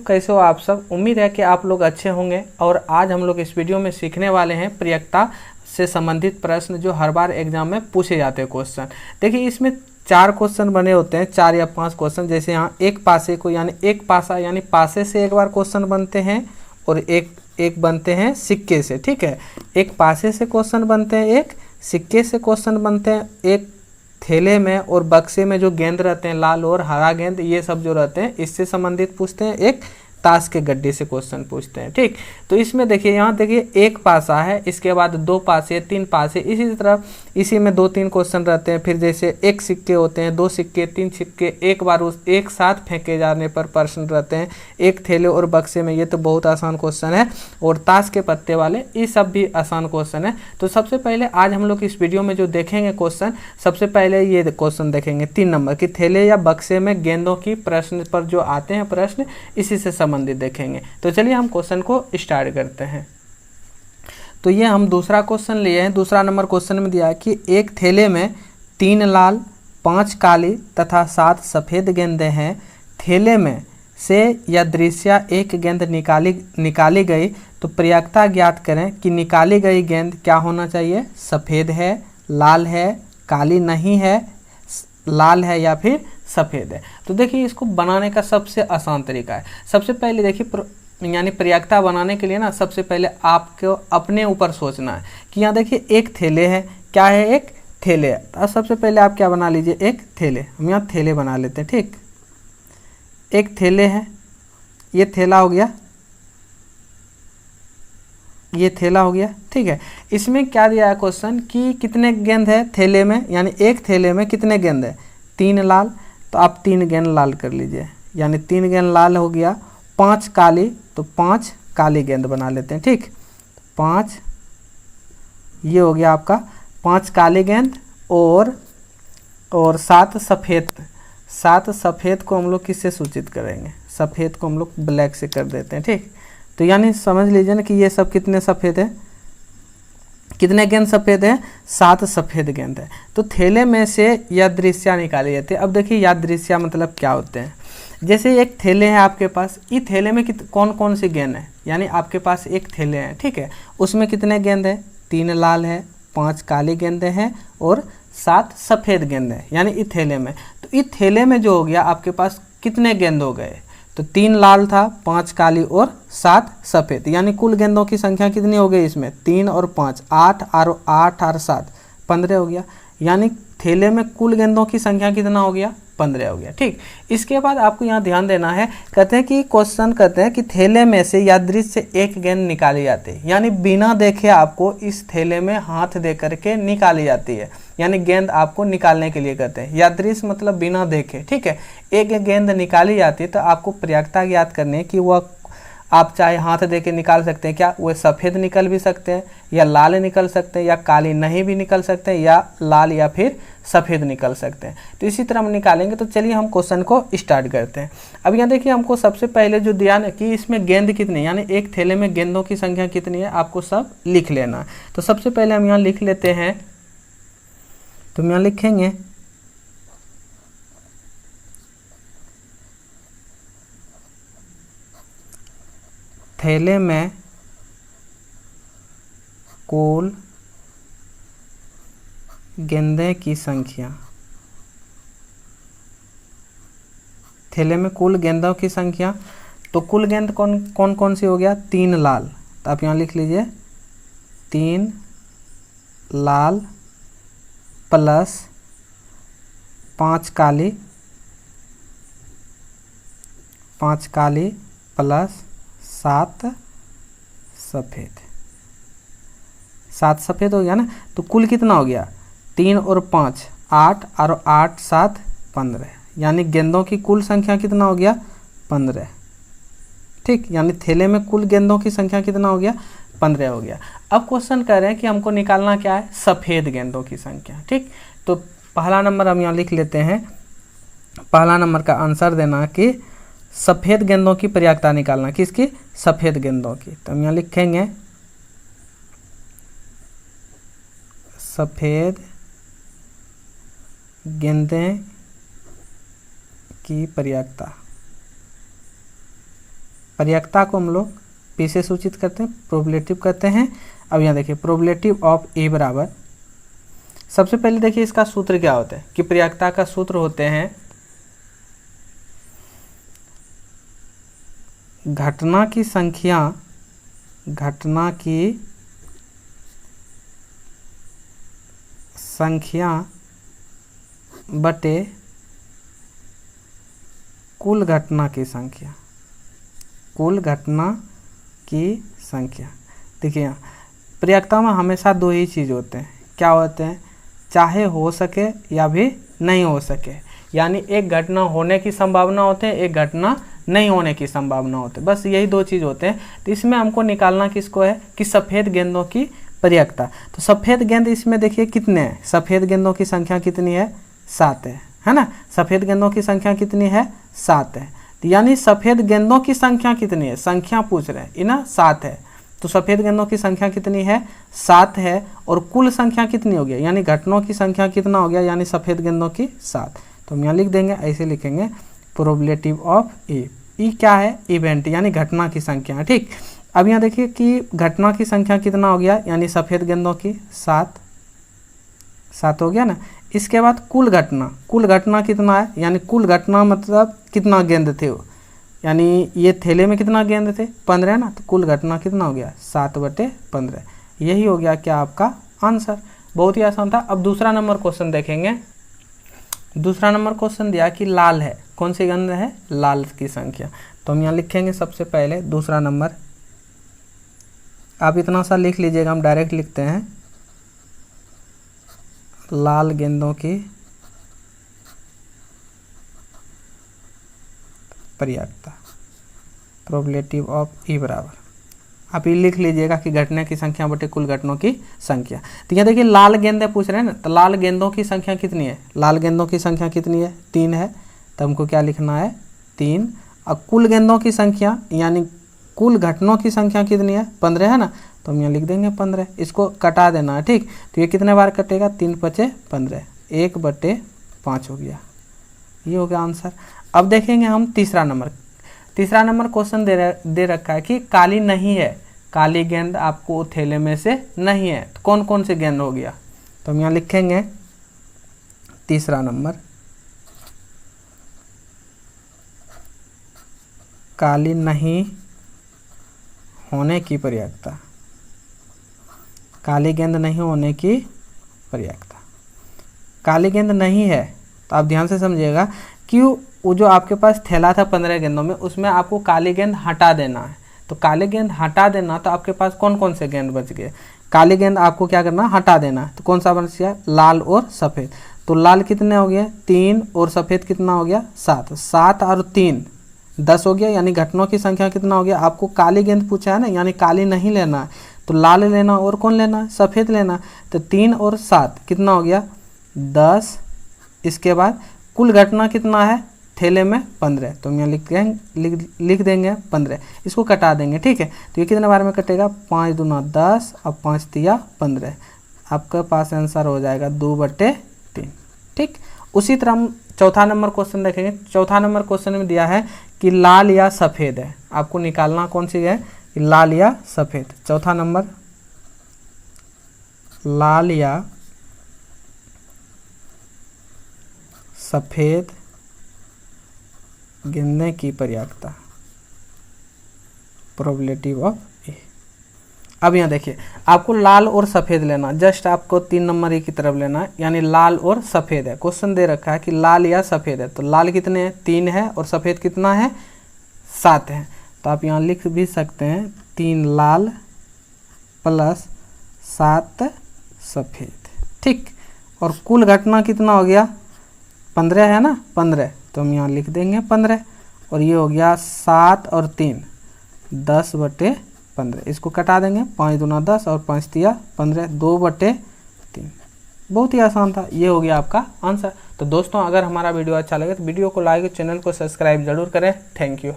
कैसे हो आप सब। उम्मीद है कि आप लोग अच्छे होंगे। और आज हम लोग इस वीडियो में सीखने वाले हैं प्रयक्ता से संबंधित प्रश्न जो हर बार एग्जाम में पूछे जाते हैं क्वेश्चन। देखिए इसमें 4 क्वेश्चन बने होते हैं, 4 या 5 क्वेश्चन। जैसे यहाँ एक पासे को यानी एक पासा यानी पासे से एक बार क्वेश्चन बनते हैं और एक बनते हैं सिक्के से। ठीक है, एक पासे से क्वेश्चन बनते हैं, एक सिक्के से क्वेश्चन बनते हैं, एक थैले में और बक्से में जो गेंद रहते हैं लाल और हरा गेंद ये सब जो रहते हैं इससे संबंधित पूछते हैं, एक ताश के गड्ढे से क्वेश्चन पूछते हैं। ठीक, तो इसमें देखिए यहाँ देखिए एक पासा है, इसके बाद 2 पासे 3 पासे, इसी तरह इसी में 2-3 क्वेश्चन रहते हैं। फिर जैसे एक सिक्के होते हैं, 2 सिक्के 3 सिक्के एक बार उस एक साथ फेंके जाने पर प्रश्न रहते हैं, एक थैले और बक्से में, ये तो बहुत आसान क्वेश्चन है। और ताश के पत्ते वाले ये सब भी आसान क्वेश्चन है। तो सबसे पहले आज हम लोग इस वीडियो में जो देखेंगे क्वेश्चन, सबसे पहले ये क्वेश्चन देखेंगे 3 नंबर की, थैले या बक्से में गेंदों की प्रश्न पर जो आते हैं प्रश्न इसी से संबंधित देखेंगे। तो चलिए हम क्वेश्चन को स्टार्ट करते हैं। तो ये हम दूसरा क्वेश्चन लिए हैं। दूसरा नंबर क्वेश्चन में दिया है कि एक थैले में 3 लाल 5 काली तथा 7 सफ़ेद गेंदें हैं। थैले में से यादृच्छिक एक गेंद निकाली गई तो प्रयक्ता ज्ञात करें कि निकाली गई गेंद क्या होना चाहिए, सफ़ेद है, लाल है, काली नहीं है, लाल है या फिर सफ़ेद है। तो देखिए इसको बनाने का सबसे आसान तरीका है। सबसे पहले देखिए यानी प्रयक्ता बनाने के लिए ना सबसे पहले आपको अपने ऊपर सोचना है कि यहाँ देखिए एक थैले है, क्या है, एक थैले है। अब सबसे पहले आप क्या बना लीजिए, एक थैले। हम यहाँ थैले बना लेते हैं। ठीक, एक थैले है, ये थैला हो गया, ये थैला हो गया। ठीक है, इसमें क्या दिया है क्वेश्चन कि कितने गेंद है थैले में, यानी एक थैले में कितने गेंद है, 3 लाल। तो आप 3 गेंद लाल कर लीजिए, यानी 3 गेंद लाल हो गया। 5 काली, तो 5 काली गेंद बना लेते हैं। ठीक, 5 ये हो गया आपका 5 काली गेंद और 7 सफ़ेद। 7 सफ़ेद को हम लोग किससे सूचित करेंगे, सफ़ेद को हम लोग ब्लैक से कर देते हैं। ठीक, तो यानी समझ लीजिए ना कि ये सब कितने सफ़ेद है, कितने गेंद सफ़ेद है, 7 सफ़ेद गेंद है। तो थैले में से यादृच्छिक निकाली जाती है। अब देखिए यादृच्छिक मतलब क्या होते हैं। जैसे एक थैले है आपके पास, इस थैले में कौन कौन सी गेंद है, यानी आपके पास एक थैले है। ठीक है, उसमें कितने गेंद है, 3 लाल है, 5 काली गेंदें हैं और 7 सफ़ेद गेंद है, यानी इस थैले में। तो इस थैले में जो हो गया आपके पास कितने गेंद हो गए, तो 3 लाल था, 5 काली और 7 सफ़ेद, यानी कुल गेंदों की संख्या कितनी हो गई इसमें, 3 और 5 8 और 7 15 हो गया। यानी थैले में कुल गेंदों की संख्या कितना हो गया, 15 हो गया। ठीक, इसके बाद आपको यहाँ ध्यान देना है, कहते हैं कि क्वेश्चन कहते हैं कि थैले में से यादृच्छिक से एक गेंद निकाली जाती है, यानी बिना देखे आपको इस थैले में हाथ दे करके निकाली जाती है, यानी गेंद आपको निकालने के लिए कहते हैं। यादृच्छिक मतलब बिना देखे। ठीक है, एक गेंद निकाली जाती है तो आपको प्रयक्ता ज्ञात करनी है कि वह आप चाहे हाथ दे के निकाल सकते हैं, क्या वो सफ़ेद निकल भी सकते हैं या लाल निकल सकते हैं या काली नहीं भी निकल सकते हैं या लाल या फिर सफ़ेद निकल सकते हैं। तो इसी तरह हम निकालेंगे। तो चलिए हम क्वेश्चन को स्टार्ट करते हैं। अब यहाँ देखिए हमको सबसे पहले जो दिया ना कि इसमें गेंद कितनी, यानी एक थैले में गेंदों की संख्या कितनी है, आपको सब लिख लेना है। तो सबसे पहले हम यहाँ लिख लेते हैं, तो हम यहाँ लिखेंगे थैले में कुल गेंदें की संख्या, थैले में कुल गेंदों की संख्या। तो कुल गेंद कौन कौन सी हो गया, 3 लाल। तो आप यहाँ लिख लीजिए 3 लाल प्लस 5 काली, 5 काली प्लस 7 सफ़ेद। 7 सफ़ेद हो गया ना। तो कुल कितना हो गया, 3 और 5 8 और 8 7 15, यानी गेंदों की कुल संख्या कितना हो गया, 15। ठीक, यानी थैले में कुल गेंदों की संख्या कितना हो गया, 15 हो गया। अब क्वेश्चन कह रहे हैं कि हमको निकालना क्या है, सफ़ेद गेंदों की संख्या। ठीक, तो पहला नंबर हम यहाँ लिख लेते हैं, पहला नंबर का आंसर देना कि सफ़ेद गेंदों की प्रयक्ता निकालना, किसकी, सफ़ेद गेंदों की। तो हम यहाँ लिखेंगे सफ़ेद गेंदें की प्रयक्ता। पर्यायकता को हम लोग पी से सूचित करते हैं, प्रोबेबिलिटी करते हैं। अब यहाँ देखिए प्रोबेबिलिटी ऑफ ए बराबर, सबसे पहले देखिए इसका सूत्र क्या होता है कि पर्यायकता का सूत्र होते हैं घटना की संख्या बटे कुल घटना की संख्या, देखिए यहाँ पर्यायकता में हमेशा दो ही चीज़ होते हैं, क्या होते हैं, चाहे हो सके या भी नहीं हो सके, यानी एक घटना होने की संभावना होते हैं, एक घटना नहीं होने की संभावना होती है, बस यही दो चीज़ होते हैं। तो इसमें हमको निकालना किसको है कि सफ़ेद गेंदों की पर्यायकता। तो सफ़ेद गेंद इसमें देखिए कितने हैं, सफ़ेद गेंदों की संख्या कितनी है, 7 है ना। सफ़ेद गेंदों की संख्या कितनी है, 7 है। तो यानी सफ़ेद गेंदों की संख्या कितनी है, संख्या पूछ रहे हैं ना, 7 है। तो सफ़ेद गेंदों की संख्या कितनी है, 7 है। और कुल संख्या कितनी हो गया, यानी घटनों की संख्या कितना हो गया, यानी सफ़ेद गेंदों की 7। तो हम यहाँ लिख देंगे, ऐसे लिखेंगे प्रोबेबिलिटी ऑफ ए। ई क्या है, इवेंट यानी घटना की संख्या, ठीक। अब यहाँ देखिए कि घटना की संख्या कितना हो गया, यानी सफ़ेद गेंदों की 7 हो गया ना। इसके बाद कुल घटना कितना है, यानी कुल घटना मतलब कितना गेंद थे वो, यानी ये थैले में कितना गेंद थे, 15 है ना। तो कुल घटना कितना हो गया, 7/15। यही हो गया क्या आपका आंसर। बहुत ही आसान था। अब दूसरा नंबर क्वेश्चन देखेंगे। दूसरा नंबर क्वेश्चन दिया कि लाल है, कौन सी गेंद है, लाल की संख्या। तो हम यहाँ लिखेंगे सबसे पहले दूसरा नंबर, आप इतना सा लिख लीजिएगा, हम डायरेक्ट लिखते हैं लाल गेंदों की पर्यायकता, प्रोबेबिलिटी ऑफ ई बराबर, आप ये लिख लीजिएगा कि घटना की संख्या बटे कुल घटनों की संख्या। तो यहाँ देखिए लाल गेंदें पूछ रहे हैं ना, तो लाल गेंदों की संख्या कितनी है, लाल गेंदों की संख्या कितनी है, 3 है। तो हमको क्या लिखना है, 3। और कुल गेंदों की संख्या यानी कुल घटनों की संख्या कितनी है, 15 है ना। तो हम यहाँ लिख देंगे 15, इसको कटा देना है, ठीक। तो ये कितने बार कटेगा, 3×5 = 1/5 हो गया। ये हो गया आंसर। अब देखेंगे हम तीसरा नंबर क्वेश्चन दे रखा है कि काली नहीं है, काली गेंद आपको थैले में से नहीं है, तो कौन कौन सी गेंद हो गया। तो हम यहाँ लिखेंगे तीसरा नंबर, काली नहीं होने की पर्यायकता, काली गेंद नहीं होने की पर्यायकता। काली गेंद नहीं है तो आप ध्यान से समझिएगा कि वो जो आपके पास थैला था 15 गेंदों में, उसमें आपको काली गेंद हटा देना है। तो काली गेंद हटा देना, तो आपके पास कौन कौन से गेंद बच गए, काली गेंद आपको क्या करना, हटा देना है। तो कौन सा बच गया, लाल और सफ़ेद। तो लाल कितने हो गए, 3, और सफ़ेद कितना हो गया, 7। 7 और 3 10 हो गया, यानी घटनों की संख्या कितना हो गया। आपको काली गेंद पूछा है ना, यानी काली नहीं लेना है, तो लाल लेना और कौन लेना है, सफ़ेद लेना। तो 3 और 7 कितना हो गया, 10। इसके बाद कुल घटना कितना है थैले में, 15। तो हम यहाँ लिख देंगे 15, इसको कटा देंगे, ठीक है। तो ये कितने बार में कटेगा, 5 दूना 10 और 5 तिया 15। आपके पास आंसर हो जाएगा 2/3, ठीक। उसी तरह हम चौथा नंबर क्वेश्चन देखेंगे। चौथा नंबर क्वेश्चन में दिया है कि लाल या सफ़ेद है, आपको निकालना कौन सी है, कि लाल या सफ़ेद। चौथा नंबर, लाल या सफ़ेद गेंदे की पर्यायकता, प्रोबेबिलिटी ऑफ ए। अब यहाँ देखिए आपको लाल और सफ़ेद लेना, जस्ट आपको 3 नंबर की तरफ लेना है, यानी लाल और सफ़ेद है। क्वेश्चन दे रखा है कि लाल या सफ़ेद है, तो लाल कितने हैं, 3 है, और सफ़ेद कितना है, 7 है। तो आप यहाँ लिख भी सकते हैं 3 लाल + 7 सफ़ेद, ठीक। और कुल घटना कितना हो गया, 15 है ना, 15। तो हम यहाँ लिख देंगे 15, और ये हो गया 7 और 3 10/15। इसको कटा देंगे, 5 दूना 10 और 5 तिया 15, 2/3। बहुत ही आसान था, ये हो गया आपका आंसर। तो दोस्तों अगर हमारा वीडियो अच्छा लगे तो वीडियो को लाइक, चैनल को सब्सक्राइब जरूर करें। Thank you.